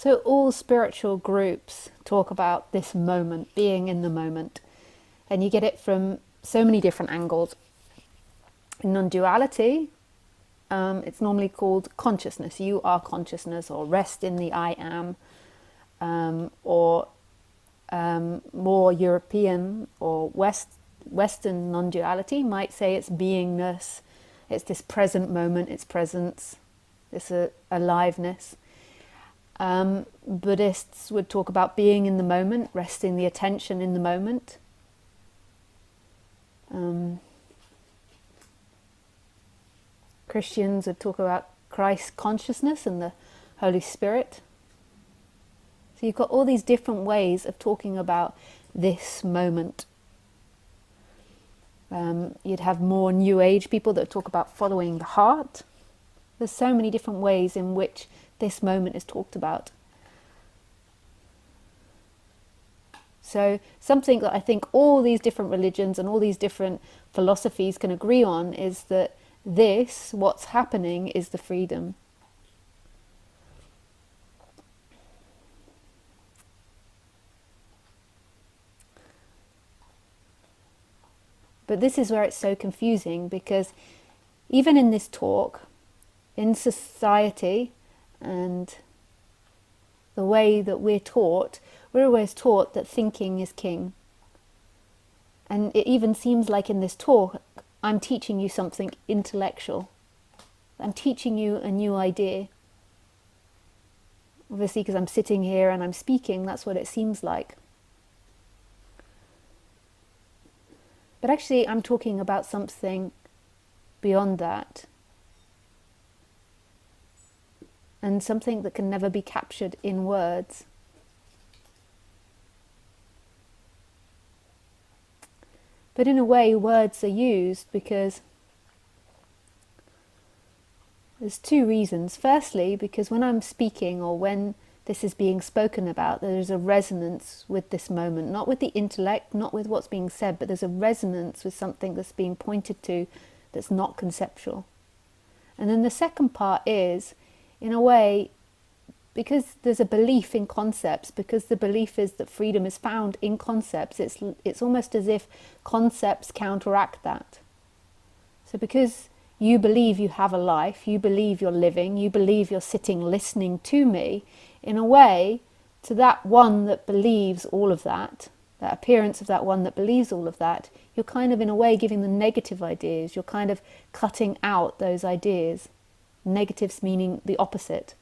So all spiritual groups talk about this moment, being in the moment. And you get it from so many different angles. In non-duality, it's normally called consciousness. You are consciousness, or rest in the I am, or more European or Western non-duality might say it's beingness. It's this present moment, it's presence, it's aliveness. Buddhists would talk about being in the moment, resting the attention in the moment. Christians would talk about Christ consciousness and the Holy Spirit. So you've got all these different ways of talking about this moment. You'd have more New Age people that talk about following the heart. There's so many different ways in which this moment is talked about. So something that I think all these different religions and all these different philosophies can agree on is that this, what's happening, is the freedom. But this is where it's so confusing, because even in this talk, in society and the way that we're always taught that thinking is king. And it even seems like in this talk, I'm teaching you something intellectual. I'm teaching you a new idea. Obviously, because I'm sitting here and I'm speaking, that's what it seems like. But actually, I'm talking about something beyond that. And something that can never be captured in words. But in a way, words are used because there's two reasons. Firstly, because when I'm speaking or when this is being spoken about, there's a resonance with this moment, not with the intellect, not with what's being said, but there's a resonance with something that's being pointed to that's not conceptual. And then the second part is, in a way, because there's a belief in concepts, because the belief is that freedom is found in concepts, it's almost as if concepts counteract that. So because you believe you have a life, you believe you're living, you believe you're sitting listening to me, in a way, to that one that believes all of that, that appearance of that one that believes all of that, you're kind of in a way giving them negative ideas, you're kind of cutting out those ideas. Negatives meaning the opposite.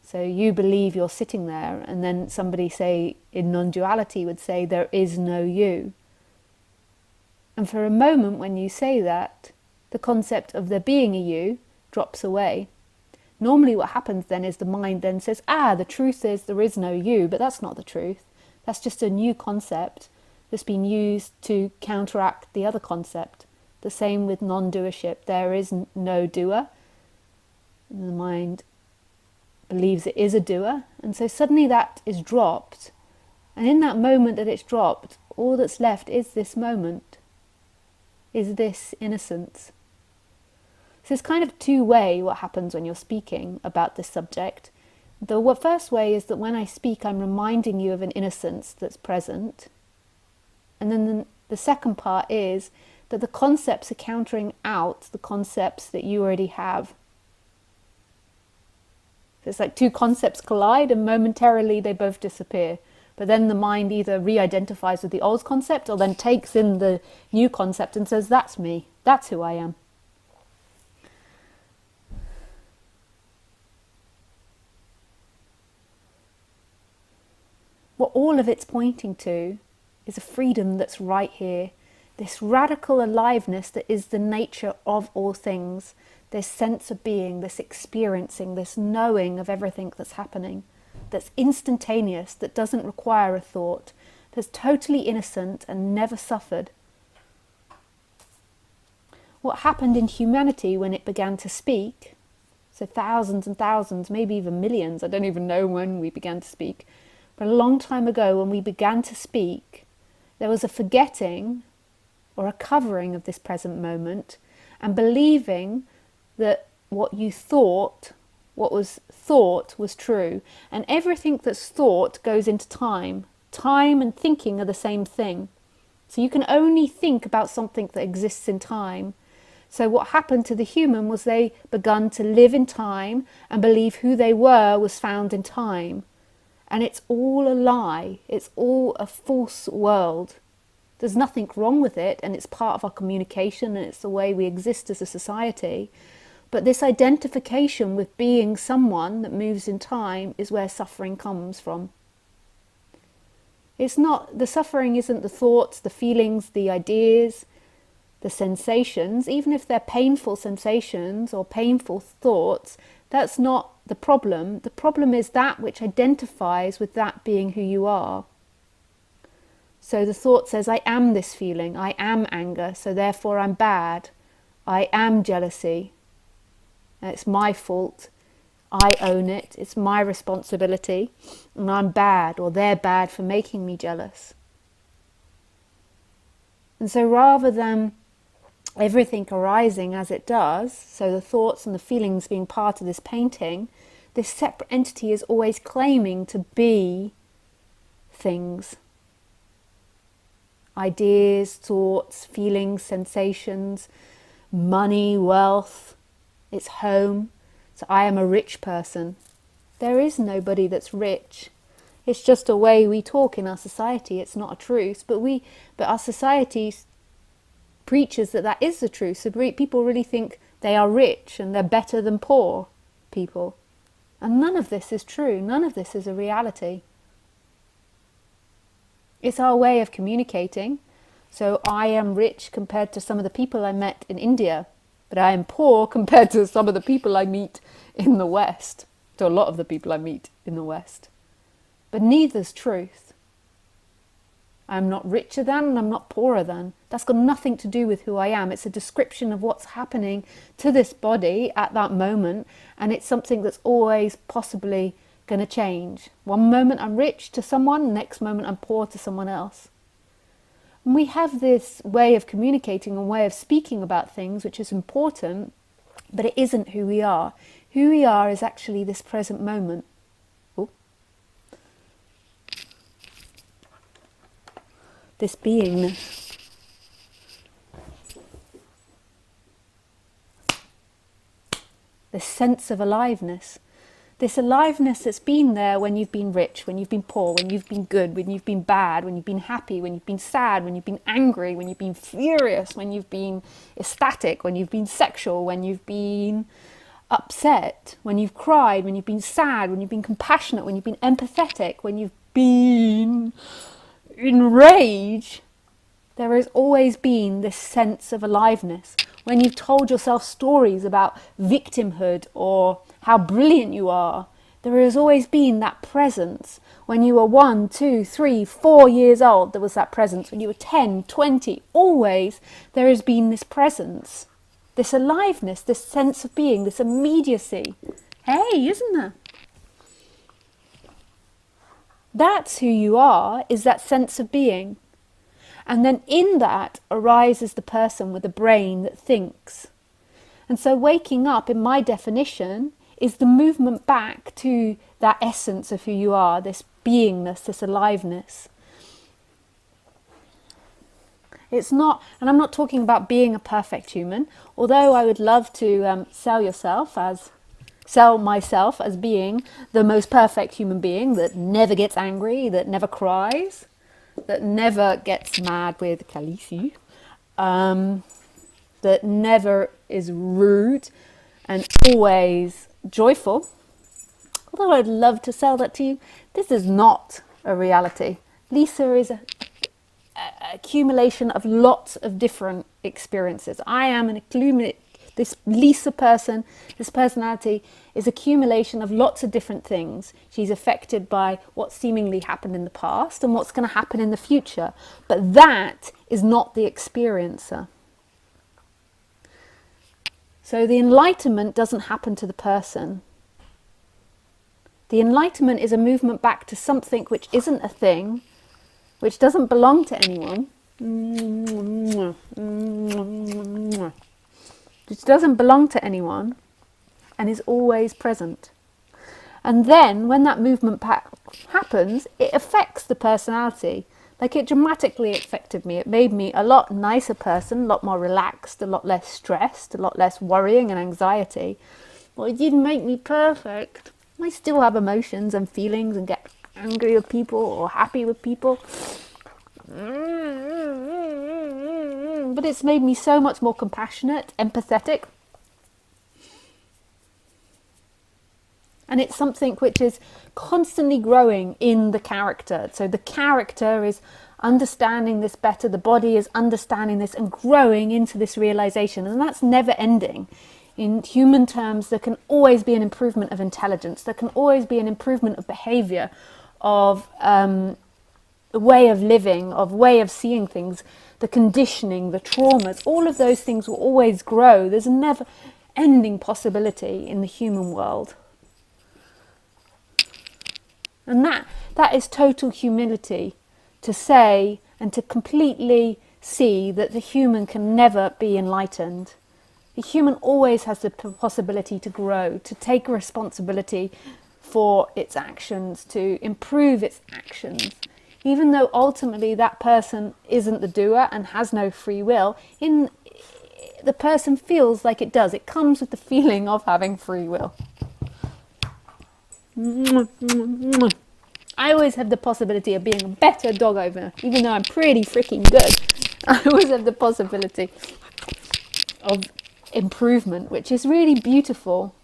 So you believe you're sitting there, and then somebody, say, in non-duality would say, there is no you. And for a moment when you say that, the concept of there being a you drops away. Normally what happens then is the mind then says, the truth is there is no you, but that's not the truth. That's just a new concept that's been used to counteract the other concept. The same with non-doership. There is no doer. And the mind believes it is a doer, and so suddenly that is dropped, and in that moment that it's dropped, all that's left is this moment, is this innocence. So it's kind of two-way what happens when you're speaking about this subject. The first way is that when I speak, I'm reminding you of an innocence that's present, and then the second part is that the concepts are countering out the concepts that you already have. So it's like two concepts collide and momentarily they both disappear. But then the mind either re-identifies with the old concept or then takes in the new concept and says, that's me, that's who I am. What all of it's pointing to is a freedom that's right here. This radical aliveness that is the nature of all things. This sense of being, this experiencing, this knowing of everything that's happening, that's instantaneous, that doesn't require a thought, that's totally innocent and never suffered. What happened in humanity when it began to speak, so thousands and thousands, maybe even millions, I don't even know when we began to speak, but a long time ago when we began to speak, there was a forgetting or a covering of this present moment and believing that what you thought what was thought was true. And everything that's thought goes into time. Time and thinking are the same thing. So you can only think about something that exists in time. So what happened to the human was they begun to live in time and believe who they were was found in time. And it's all a lie. It's all a false world. There's nothing wrong with it, and it's part of our communication, and it's the way we exist as a society. But this identification with being someone that moves in time is where suffering comes from. It's not, the suffering isn't the thoughts, the feelings, the ideas, the sensations. Even if they're painful sensations or painful thoughts, that's not the problem. The problem is that which identifies with that being who you are. So the thought says, I am this feeling, I am anger, so therefore I'm bad. I am jealousy. It's my fault. I own it. It's my responsibility. And I'm bad, or they're bad for making me jealous. And so rather than everything arising as it does, so the thoughts and the feelings being part of this painting, this separate entity is always claiming to be things. Ideas, thoughts, feelings, sensations, money, wealth, its home. So I am a rich person. There is nobody that's rich. It's just a way we talk in our society. It's not a truth, but our society preaches that is the truth. So people really think they are rich and they're better than poor people. And none of this is true. None of this is a reality. It's our way of communicating. So I am rich compared to some of the people I met in India, but I am poor compared to some of the people I meet in the West, to a lot of the people I meet in the West. But neither's truth. I'm not richer than and I'm not poorer than. That's got nothing to do with who I am. It's a description of what's happening to this body at that moment, and it's something that's always possibly going to change. One moment I'm rich to someone, next moment I'm poor to someone else. And we have this way of communicating and way of speaking about things which is important, but it isn't who we are. Who we are is actually this present moment. Ooh. This beingness. This sense of aliveness. This aliveness that's been there when you've been rich, when you've been poor, when you've been good, when you've been bad, when you've been happy, when you've been sad, when you've been angry, when you've been furious, when you've been ecstatic, when you've been sexual, when you've been upset, when you've cried, when you've been sad, when you've been compassionate, when you've been empathetic, when you've been enraged. There has always been this sense of aliveness. When you've told yourself stories about victimhood or how brilliant you are, there has always been that presence. When you were 1, 2, 3, 4 years old, there was that presence. When you were 10, 20, always there has been this presence, this aliveness, this sense of being, this immediacy. Hey, isn't there? That's who you are, is that sense of being. And then in that arises the person with a brain that thinks. And so waking up, in my definition, is the movement back to that essence of who you are, this beingness, this aliveness. It's not, and I'm not talking about being a perfect human, although I would love to sell myself as being the most perfect human being that never gets angry, that never cries, that never gets mad with Khaleesi, that never is rude and always joyful. Although I'd love to sell that to you, this is not a reality. Lisa is a accumulation of lots of different experiences. I am this Lisa person, this personality is accumulation of lots of different things. She's affected by what seemingly happened in the past and what's going to happen in the future. But that is not the experiencer. So the enlightenment doesn't happen to the person. The enlightenment is a movement back to something which isn't a thing, which doesn't belong to anyone, which doesn't belong to anyone, and is always present. And then when that movement happens, it affects the personality. Like, it dramatically affected me. It made me a lot nicer person, a lot more relaxed, a lot less stressed, a lot less worrying and anxiety. Well, it didn't make me perfect. I still have emotions and feelings and get angry with people or happy with people. But it's made me so much more compassionate, empathetic. And it's something which is constantly growing in the character. So the character is understanding this better. The body is understanding this and growing into this realization. And that's never ending. In human terms, there can always be an improvement of intelligence. There can always be an improvement of behavior, of way of living, of way of seeing things, the conditioning, the traumas. All of those things will always grow. There's a never ending possibility in the human world. And that is total humility, to say and to completely see that the human can never be enlightened. The human always has the possibility to grow, to take responsibility for its actions, to improve its actions. Even though ultimately that person isn't the doer and has no free will, the person feels like it does. It comes with the feeling of having free will. I always have the possibility of being a better dog owner, even though I'm pretty freaking good. I always have the possibility of improvement, which is really beautiful.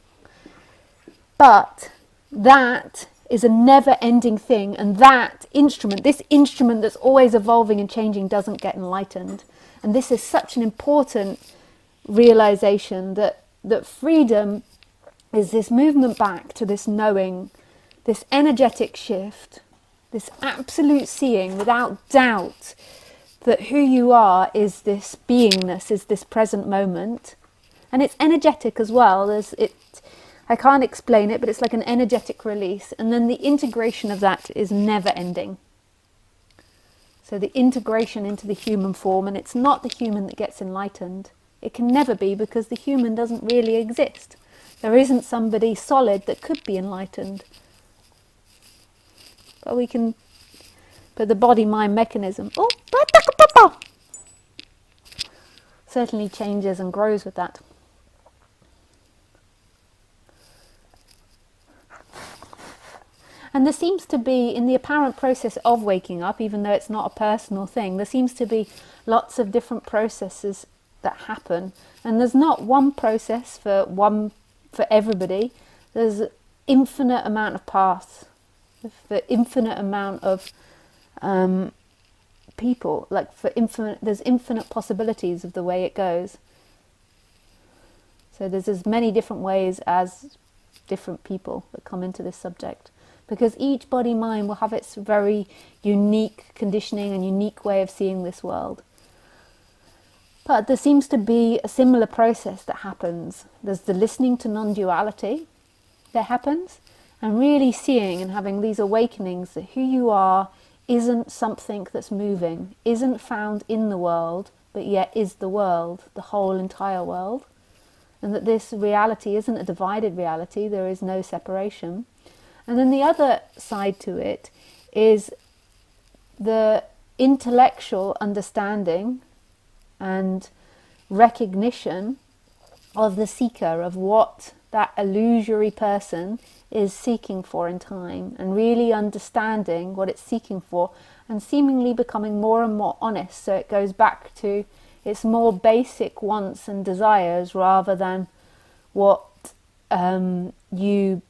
But that is a never-ending thing, and that instrument, this instrument that's always evolving and changing, doesn't get enlightened. And this is such an important realization that freedom is this movement back to this knowing, this energetic shift, this absolute seeing without doubt that who you are is this beingness, is this present moment. And it's energetic as well. I can't explain it, but it's like an energetic release. And then the integration of that is never ending. So the integration into the human form, and it's not the human that gets enlightened. It can never be, because the human doesn't really exist. There isn't somebody solid that could be enlightened. But the body-mind mechanism certainly changes and grows with that. And there seems to be, in the apparent process of waking up, even though it's not a personal thing, there seems to be lots of different processes that happen. And there's not one process for everybody. There's an infinite amount of paths, the infinite amount of people. There's infinite possibilities of the way it goes. So there's as many different ways as different people that come into this subject. Because each body-mind will have its very unique conditioning and unique way of seeing this world. But there seems to be a similar process that happens. There's the listening to non-duality that happens, and really seeing and having these awakenings that who you are isn't something that's moving, isn't found in the world, but yet is the world, the whole entire world. And that this reality isn't a divided reality, there is no separation. And then the other side to it is the intellectual understanding and recognition of the seeker, of what that illusory person is seeking for in time, and really understanding what it's seeking for, and seemingly becoming more and more honest. So it goes back to its more basic wants and desires, rather than what you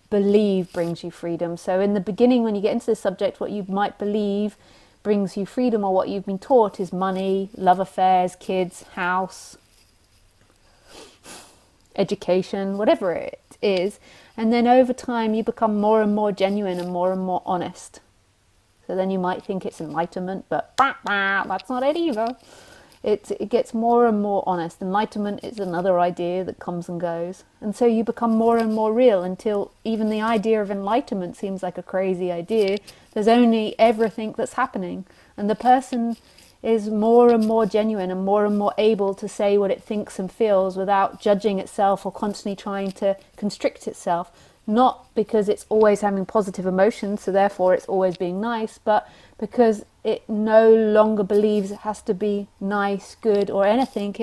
believe brings you freedom. So in the beginning, when you get into the subject, what you might believe brings you freedom, or what you've been taught, is money, love affairs, kids, house, education, whatever it is. And then over time you become more and more genuine and more honest. So then you might think it's enlightenment, but that's not it either. It gets more and more honest. Enlightenment is another idea that comes and goes. And so you become more and more real, until even the idea of enlightenment seems like a crazy idea. There's only everything that's happening. And the person is more and more genuine and more able to say what it thinks and feels without judging itself or constantly trying to constrict itself. Not because it's always having positive emotions, so therefore it's always being nice, but because it no longer believes it has to be nice, good, or anything.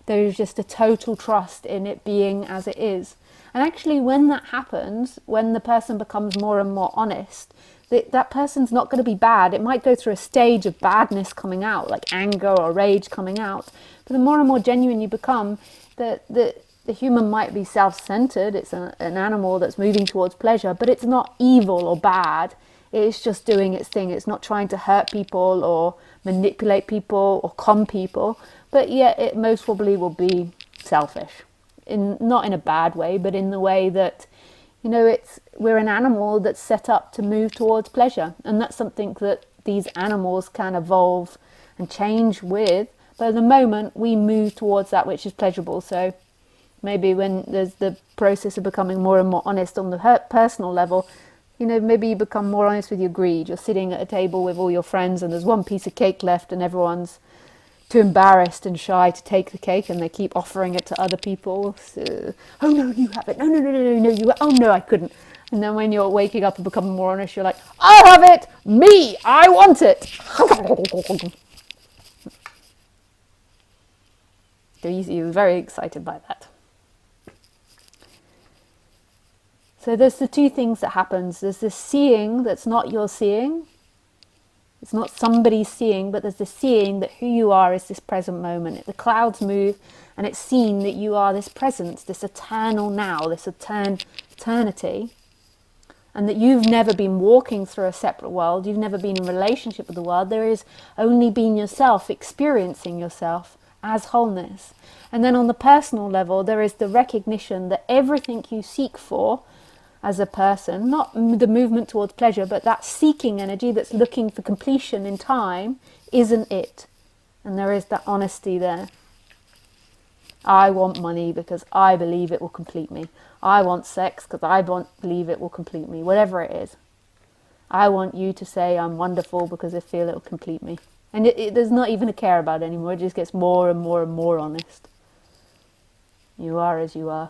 There's just a total trust in it being as it is. And actually, when that happens, when the person becomes more and more honest, that person's not going to be bad. It might go through a stage of badness coming out, like anger or rage coming out. But the more and more genuine you become, the human might be self-centered. It's an animal that's moving towards pleasure, but it's not evil or bad. It's just doing its thing. It's not trying to hurt people or manipulate people or con people. But yet it most probably will be selfish. Not in a bad way, but in the way that, we're an animal that's set up to move towards pleasure. And that's something that these animals can evolve and change with. But at the moment, we move towards that which is pleasurable. So maybe when there's the process of becoming more and more honest on the personal level, maybe you become more honest with your greed. You're sitting at a table with all your friends and there's one piece of cake left and everyone's too embarrassed and shy to take the cake, and they keep offering it to other people. So, oh no, you have it. No, you. Oh no, I couldn't. And then when you're waking up and becoming more honest, you're like, I have it. Me, I want it. So you're very excited by that. So there's the two things that happens. There's this seeing that's not your seeing. It's not somebody's seeing, but there's the seeing that who you are is this present moment. The clouds move and it's seen that you are this presence, this eternal now, this eternity. And that you've never been walking through a separate world. You've never been in relationship with the world. There is only been yourself, experiencing yourself as wholeness. And then on the personal level, there is the recognition that everything you seek for as a person, not the movement towards pleasure, but that seeking energy that's looking for completion in time, isn't it. And there is that honesty there. I want money because I believe it will complete me. I want sex because I believe it will complete me. Whatever it is. I want you to say I'm wonderful because I feel it will complete me. And there's not even a care about it anymore. It just gets more and more and more honest. You are as you are.